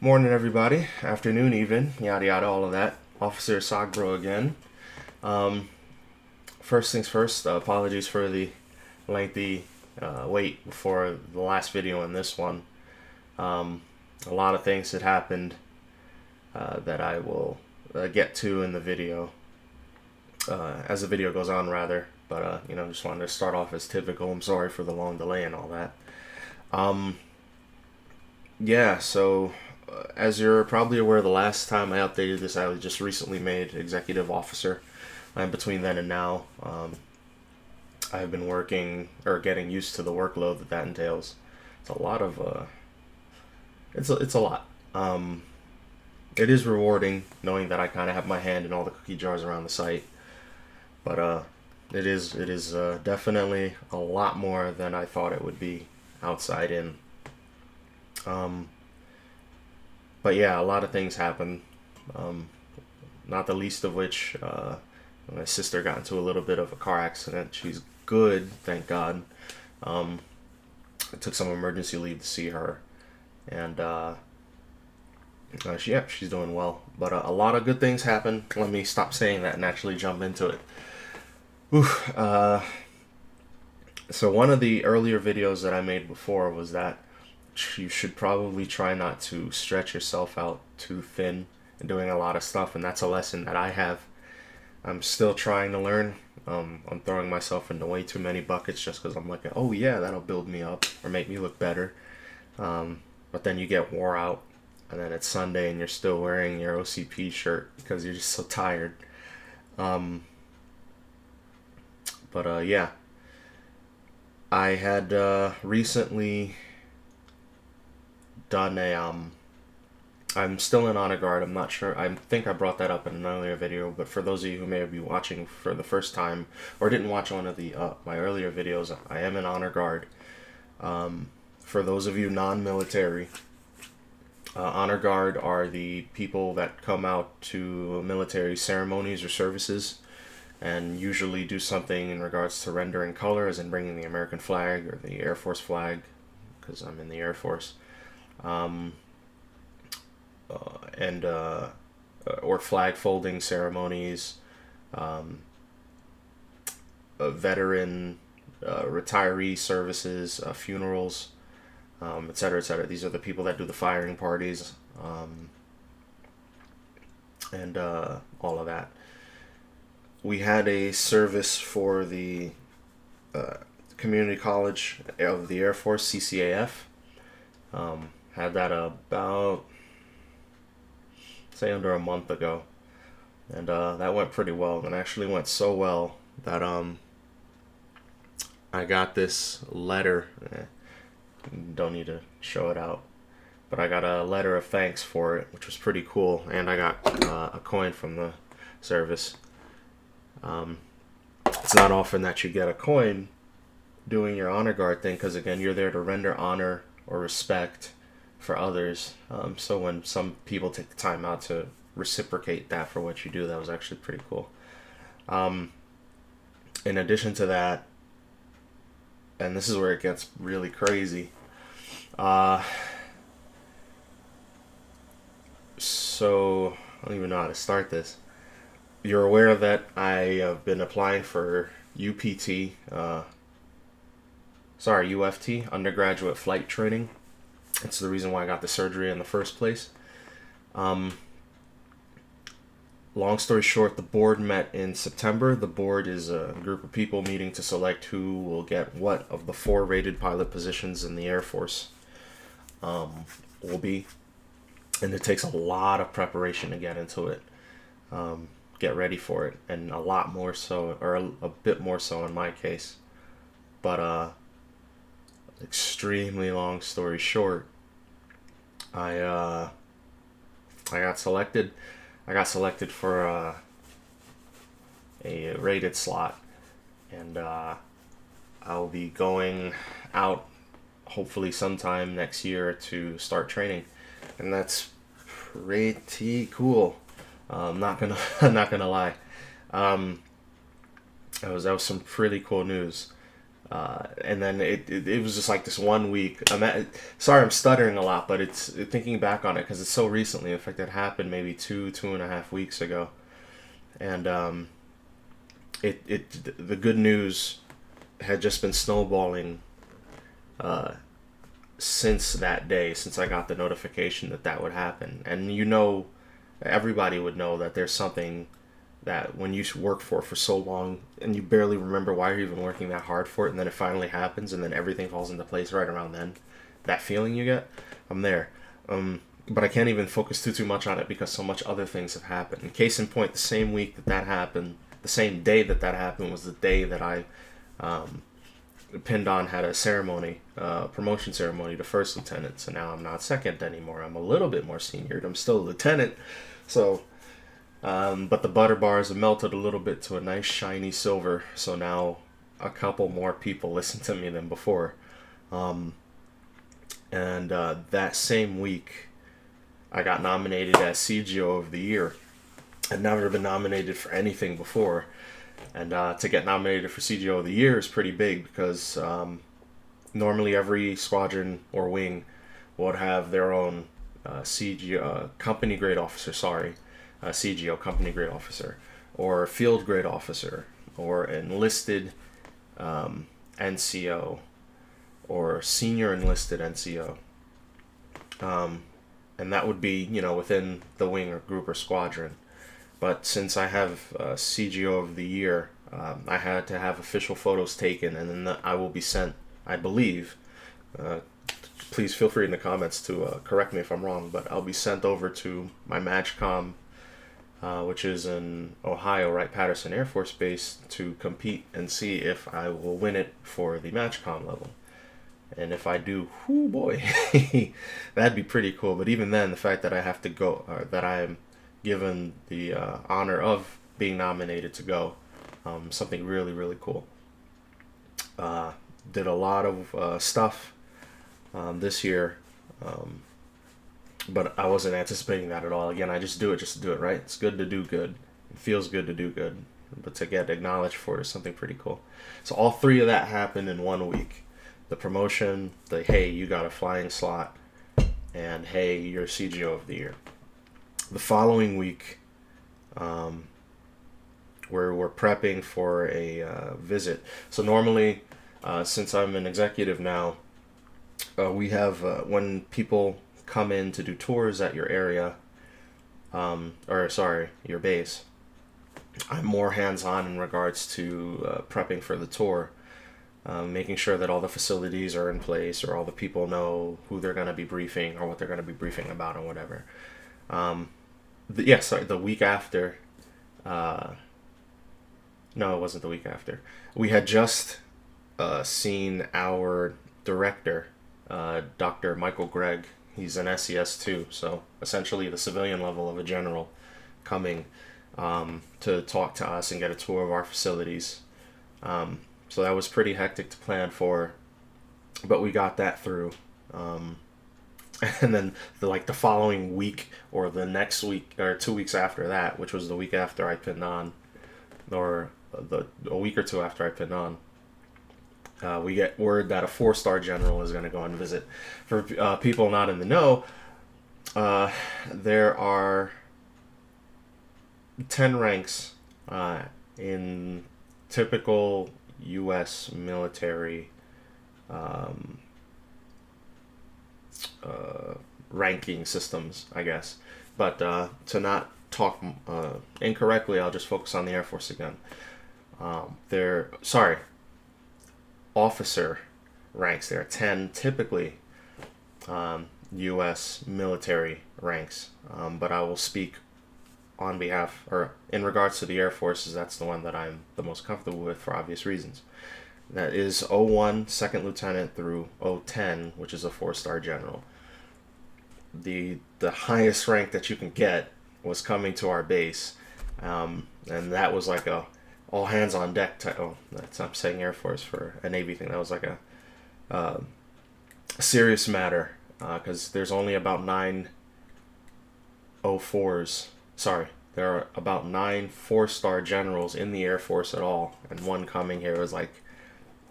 Morning, everybody. Afternoon, even. Yada yada, all of that. Officer Sogbro again. Um, First things first, apologies for the lengthy wait before the last video and this one. Um, a lot of things had happened that I will get to in the video, as the video goes on, rather. But, just wanted to start off as typical. I'm sorry for the long delay and all that. Um, yeah, so as you're probably aware, the last time I updated this, I was just recently made executive officer. And between then and now, I've been working or getting used to the workload that entails. It's a lot of it's a lot. It is rewarding knowing that I kind of have my hand in all the cookie jars around the site, but it is definitely a lot more than I thought it would be outside in. Um, but yeah, a lot of things happen. Um, Not the least of which, my sister got into a little bit of a car accident. She's good, thank God. Um, I took some emergency leave to see her, and she's doing well. But a lot of good things happen. Let me stop saying that and actually jump into it. Oof, so one of the earlier videos that I made before was that you should probably try not to stretch yourself out too thin and doing a lot of stuff, and that's a lesson that I have. I'm still trying to learn. I'm throwing myself into way too many buckets just because I'm like, oh yeah, that'll build me up or make me look better. But then you get wore out, and then it's Sunday and you're still wearing your OCP shirt because you're just so tired. Um, but yeah, I had recently done a I'm still in honor guard. I'm not sure. I think I brought that up in an earlier video, but for those of you who may be watching for the first time or didn't watch one of the my earlier videos, I am in honor guard. For those of you non-military, honor guard are the people that come out to military ceremonies or services and usually do something in regards to rendering color, as in bringing the American flag or the Air Force flag, because I'm in the Air Force. Um, and Or flag folding ceremonies, um, veteran, retiree services, funerals, et cetera, et cetera. These are the people that do the firing parties, and all of that. We had a service for the uh, Community College of the Air Force, CCAF. Had that about, say, under a month ago, and that went pretty well. And actually went so well that I got this letter. Don't need to show it out, but I got a letter of thanks for it, which was pretty cool. And I got a coin from the service. Um, it's not often that you get a coin doing your honor guard thing, because again, you're there to render honor or respect for others. So when some people take the time out to reciprocate that for what you do, that was actually pretty cool. Um, in addition to that, and this is where it gets really crazy. Uh, so I don't even know how to start this. You're aware that I have been applying for UPT, UFT, undergraduate flight training. It's the reason why I got the surgery in the first place. Um, Long story short, the board met in September. The board is a group of people meeting to select who will get what of the 4 rated pilot positions in the Air Force, will be. And it takes a lot of preparation to get into it, get ready for it, and a lot more so, or a bit more so in my case. But extremely long story short, I I got selected. I got selected for a rated slot, and I'll be going out hopefully sometime next year to start training, and that's pretty cool. I'm not gonna I'm not gonna lie. Um, that was some pretty cool news. And then it was just like this one week. Sorry, I'm stuttering a lot, but it's thinking back on it because it's so recently. In fact, it happened maybe 2.5 weeks ago, and the good news had just been snowballing since that day, since I got the notification that that would happen. And everybody would know that there's something that when you work for so long and you barely remember why you're even working that hard for it, and then it finally happens, and then everything falls into place right around then. That feeling you get, I'm there. But I can't even focus too much on it because so much other things have happened. And case in point, the same week that happened, the same day that happened was the day that I pinned on had a ceremony, promotion ceremony to first lieutenant. So now I'm not second anymore. I'm a little bit more senior. I'm still a lieutenant. So, but the butter bars have melted a little bit to a nice shiny silver. So now a couple more people listen to me than before. And that same week, I got nominated as CGO of the Year. I'd never been nominated for anything before. And to get nominated for CGO of the Year is pretty big because normally every squadron or wing would have their own CGO, company grade officer, CGO, company grade officer, or field grade officer, or enlisted NCO, or senior enlisted NCO. And that would be, within the wing or group or squadron. But since I have CGO of the Year, I had to have official photos taken, and then I will be sent, I believe, please feel free in the comments to correct me if I'm wrong, but I'll be sent over to my MAJCOM, which is in Ohio, Wright-Patterson Air Force Base, to compete and see if I will win it for the MAJCOM level. And if I do, whoo boy, that'd be pretty cool. But even then, the fact that I have to go, or that I am given the honor of being nominated to go, something really, really cool. Did a lot of stuff this year, but I wasn't anticipating that at all. Again, I just do it, right? It's good to do good. It feels good to do good. But to get acknowledged for it is something pretty cool. So all three of that happened in 1 week. The promotion, the hey, you got a flying slot, and hey, you're CGO of the Year. The following week, we're prepping for a visit. So normally, since I'm an executive now, we have when people come in to do tours at your area, your base, I'm more hands-on in regards to prepping for the tour. Making sure that all the facilities are in place, or all the people know who they're going to be briefing or what they're going to be briefing about or whatever. The week after, no, it wasn't the week after. We had just seen our director, Dr. Michael Gregg. He's an SES2, so essentially the civilian level of a general, coming to talk to us and get a tour of our facilities. So that was pretty hectic to plan for, but we got that through. And then the following week, or the next week, or 2 weeks after that, which was the week after I pinned on, or a week or two after I pinned on, we get word that a 4-star general is going to go and visit. For people not in the know, there are 10 ranks in typical U.S. military ranking systems, I guess. But to not talk incorrectly, I'll just focus on the Air Force again. Officer ranks. There are 10 typically U.S. military ranks, but I will speak on behalf, or in regards to the Air Forces. That's the one that I'm the most comfortable with for obvious reasons. That is 01 second lieutenant through 010, which is a 4-star general. The highest rank that you can get was coming to our base, and that was like a all hands on deck type. Oh, I'm saying Air Force for a Navy thing. That was like a serious matter, because there's only about 9 04s. Sorry, there are about 9 4-star generals in the Air Force at all, and one coming here was like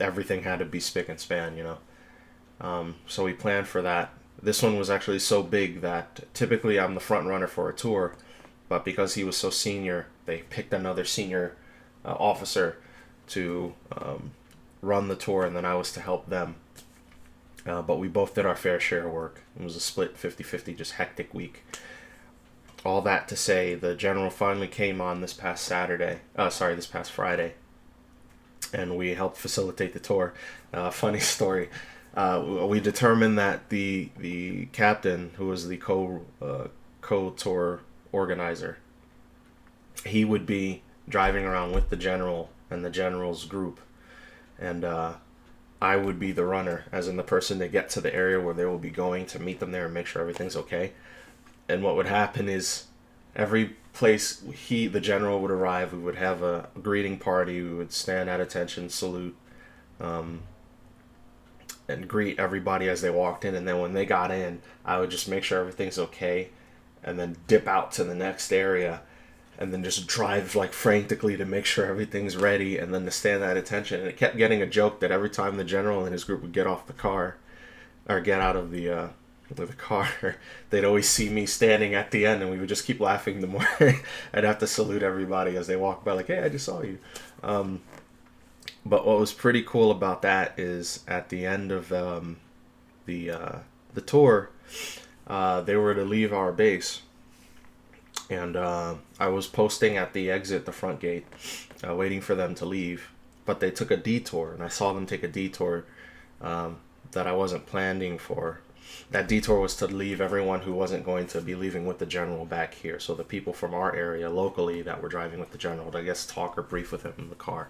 everything had to be spick and span, you know. So we planned for that. This one was actually so big that typically I'm the front runner for a tour, but because he was so senior, they picked another senior officer to run the tour, and then I was to help them. But we both did our fair share of work. It was a split 50-50, just hectic week. All that to say, the general finally came on this past this past Friday, and we helped facilitate the tour. Funny story. We determined that the captain, who was the co tour organizer, he would be driving around with the general and the general's group, and I would be the runner, as in the person to get to the area where they will be going, to meet them there and make sure everything's okay. And what would happen is, every place the general would arrive, we would have a greeting party. We would stand at attention, salute, and greet everybody as they walked in. And then when they got in, I would just make sure everything's okay, and then dip out to the next area, and then just drive like frantically to make sure everything's ready, and then to stand at attention. And it kept getting a joke that every time the general and his group would get off the car, or get out of the car, they'd always see me standing at the end, and we would just keep laughing the more. I'd have to salute everybody as they walk by, like, "Hey, I just saw you." But what was pretty cool about that is, at the end of the tour, they were to leave our base, and I was posting at the exit, the front gate, waiting for them to leave. But they took a detour, and I saw them take a detour that I wasn't planning for. That detour was to leave everyone who wasn't going to be leaving with the general back here. So the people from our area locally that were driving with the general, to, I guess, talk or brief with him in the car,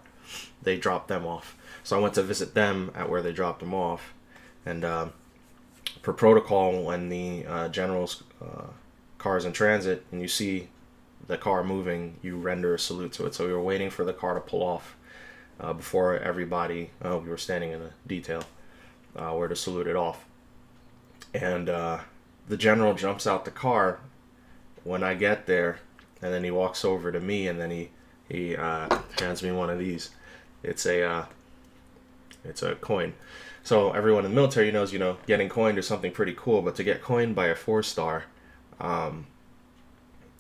they dropped them off. So I went to visit them at where they dropped them off. And per protocol, when the general's car is in transit and you see the car moving, you render a salute to it. So we were waiting for the car to pull off before everybody, we were standing in a detail, where to salute it off. And the general jumps out the car when I get there, and then he walks over to me, and then he hands me one of these. It's a coin. So everyone in the military knows, getting coined is something pretty cool, but to get coined by a 4-star,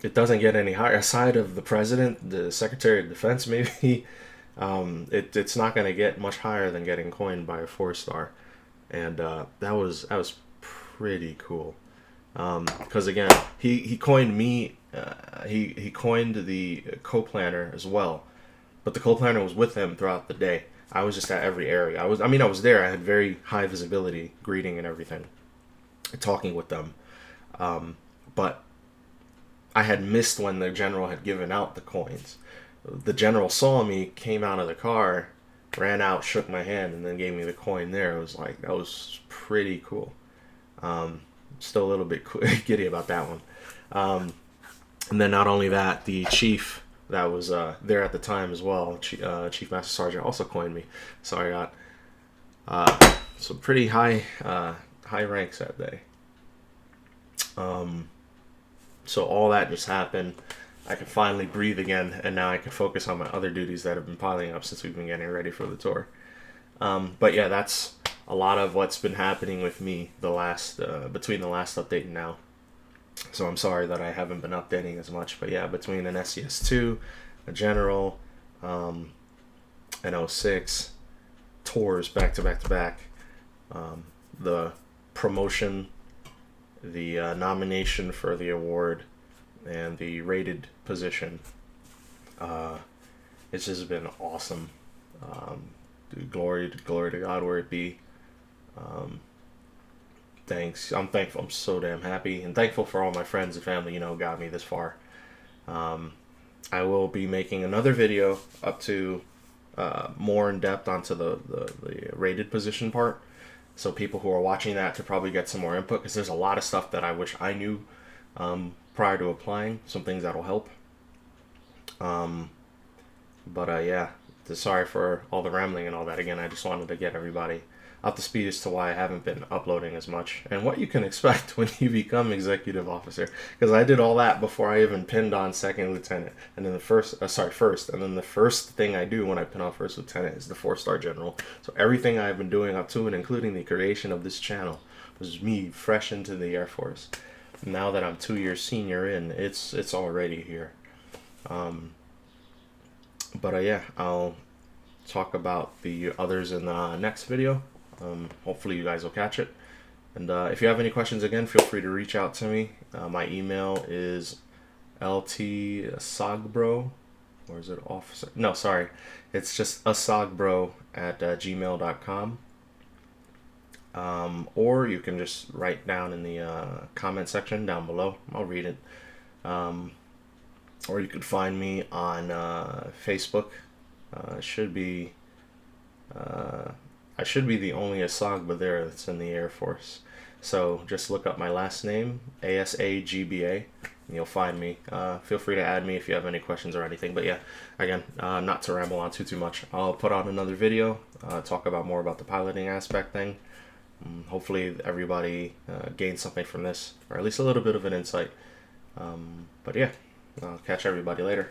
it doesn't get any higher. Aside of the president, the secretary of defense, maybe, it's not going to get much higher than getting coined by a 4-star. And that was pretty cool, because again, he coined me. He coined the co-planner as well, but the co-planner was with him throughout the day. I was just at every area. I was there. I had very high visibility, greeting and everything, talking with them, but I had missed when the general had given out the coins. The general saw me, came out of the car, ran out, shook my hand, and then gave me the coin there. It was like, that was pretty cool. Still a little bit giddy about that one. And then not only that, the chief that was there at the time as well, Chief Master Sergeant, also coined me. So I got some pretty high ranks that day. So all that just happened. I can finally breathe again, and now I can focus on my other duties that have been piling up since we've been getting ready for the tour. But yeah, that's a lot of what's been happening with me between the last update and now. So I'm sorry that I haven't been updating as much, but yeah, between an SES2, a general, an 06, tours back to back to back, the promotion, the nomination for the award, and the rated position, it's just been awesome. Glory to God where it be. Thanks. I'm thankful. I'm so damn happy and thankful for all my friends and family, got me this far. I will be making another video up to more in depth onto the rated position part. So people who are watching that could probably get some more input, because there's a lot of stuff that I wish I knew prior to applying. Some things that'll help. But yeah, sorry for all the rambling and all that. Again, I just wanted to get everybody up to speed as to why I haven't been uploading as much and what you can expect when you become executive officer. Because I did all that before I even pinned on second lieutenant, and then the first, and then the first thing I do when I pin on first lieutenant is the 4-star general. So everything I've been doing up to and including the creation of this channel was me fresh into the Air Force. Now that I'm 2 years senior in, it's already here. But yeah, I'll talk about the others in the next video. Hopefully you guys will catch it. And if you have any questions, again, feel free to reach out to me. My email is ltsagbro, or is it officer? No, sorry. It's just asagbro at gmail.com. Or you can just write down in the comment section down below. I'll read it. Or you could find me on Facebook. I should be the only Asagba there that's in the Air Force. So just look up my last name, ASAGBA, and you'll find me. Feel free to add me if you have any questions or anything. But yeah, again, not to ramble on too much. I'll put on another video, talk about more about the piloting aspect thing. Hopefully everybody gains something from this, or at least a little bit of an insight. But yeah, I'll catch everybody later.